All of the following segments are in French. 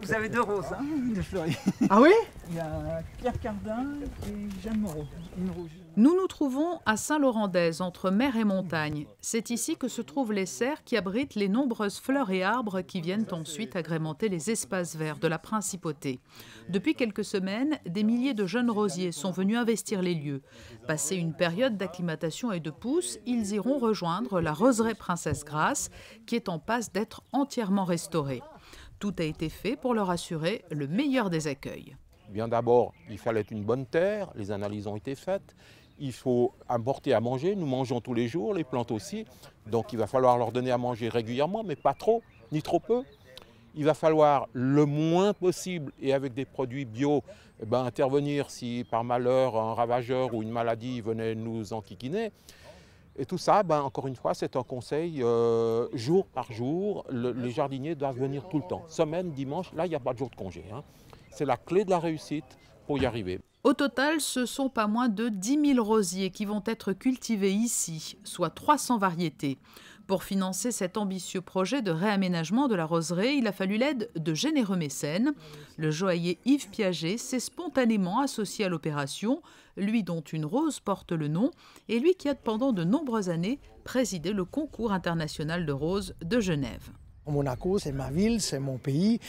Vous avez deux roses, hein, de fleuries. Ah oui? Il y a Pierre Cardin et Jeanne Moreau, une rouge. Nous nous trouvons à Saint-Laurent-d'Aise, entre mer et montagne. C'est ici que se trouvent les serres qui abritent les nombreuses fleurs et arbres qui viennent ensuite agrémenter les espaces verts de la principauté. Depuis quelques semaines, des milliers de jeunes rosiers sont venus investir les lieux. Passé une période d'acclimatation et de pousse, ils iront rejoindre la roseraie Princesse Grace, qui est en passe d'être entièrement restaurée. Tout a été fait pour leur assurer le meilleur des accueils. Bien d'abord, il fallait une bonne terre, les analyses ont été faites. Il faut apporter à manger, nous mangeons tous les jours, les plantes aussi. Donc il va falloir leur donner à manger régulièrement, mais pas trop, ni trop peu. Il va falloir le moins possible, et avec des produits bio, intervenir si par malheur un ravageur ou une maladie venait nous enquiquiner. Et tout ça, encore une fois, c'est un conseil jour par jour. Les jardiniers doivent venir tout le temps. Semaine, dimanche, là, il n'y a pas de jour de congé, hein. C'est la clé de la réussite pour y arriver. Au total, ce sont pas moins de 10 000 rosiers qui vont être cultivés ici, soit 300 variétés. Pour financer cet ambitieux projet de réaménagement de la roseraie, il a fallu l'aide de généreux mécènes. Le joaillier Yves Piaget s'est spontanément associé à l'opération, lui dont une rose porte le nom, et lui qui a pendant de nombreuses années présidé le concours international de roses de Genève. Monaco, c'est ma ville, c'est mon pays.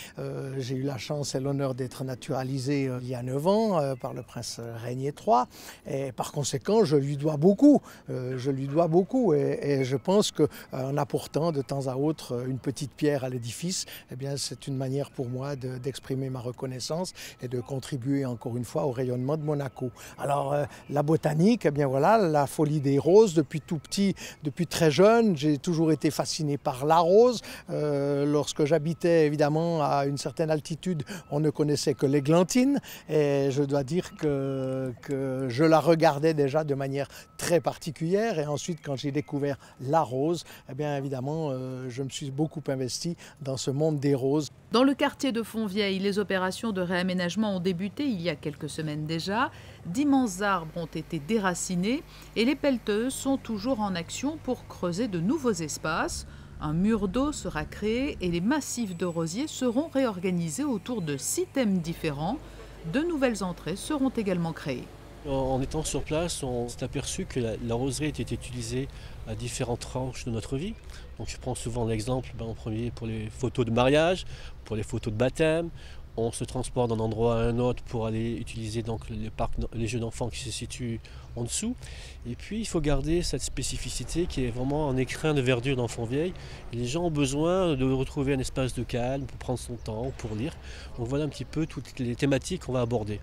J'ai eu la chance et l'honneur d'être naturalisé il y a 9 ans par le prince Régnier III. Et par conséquent, je lui dois beaucoup. Et je pense qu'en apportant de temps à autre une petite pierre à l'édifice, eh bien, c'est une manière pour moi d'exprimer ma reconnaissance et de contribuer encore une fois au rayonnement de Monaco. Alors, la botanique, eh bien voilà, la folie des roses. Depuis tout petit, depuis très jeune, j'ai toujours été fasciné par la rose. Lorsque j'habitais évidemment à une certaine altitude, on ne connaissait que l'églantine et je dois dire que je la regardais déjà de manière très particulière et ensuite quand j'ai découvert la rose, eh bien évidemment je me suis beaucoup investi dans ce monde des roses. Dans le quartier de Fontvieille, les opérations de réaménagement ont débuté il y a quelques semaines déjà. D'immenses arbres ont été déracinés et les pelleteuses sont toujours en action pour creuser de nouveaux espaces. Un mur d'eau sera créé et les massifs de rosiers seront réorganisés autour de 6 thèmes différents. De nouvelles entrées seront également créées. En étant sur place, on s'est aperçu que la roseraie était utilisée à différentes tranches de notre vie. Donc je prends souvent l'exemple en premier pour les photos de mariage, pour les photos de baptême. On se transporte d'un endroit à un autre pour aller utiliser donc les jeux d'enfants qui se situent en dessous. Et puis il faut garder cette spécificité qui est vraiment un écrin de verdure dans Fontvieille. Et les gens ont besoin de retrouver un espace de calme pour prendre son temps, pour lire. Donc voilà un petit peu toutes les thématiques qu'on va aborder.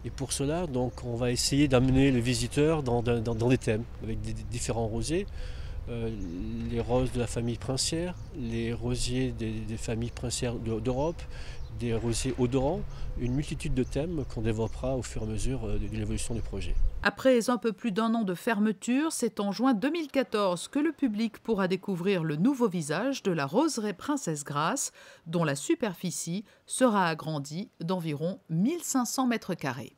Et pour cela, donc, on va essayer d'amener le visiteur dans des thèmes avec des différents rosiers. Les roses de la famille princière, les rosiers des familles princières d'Europe, des rosiers odorants, une multitude de thèmes qu'on développera au fur et à mesure de l'évolution du projet. Après un peu plus d'un an de fermeture, c'est en juin 2014 que le public pourra découvrir le nouveau visage de la roseraie Princesse Grace, dont la superficie sera agrandie d'environ 1500 mètres carrés.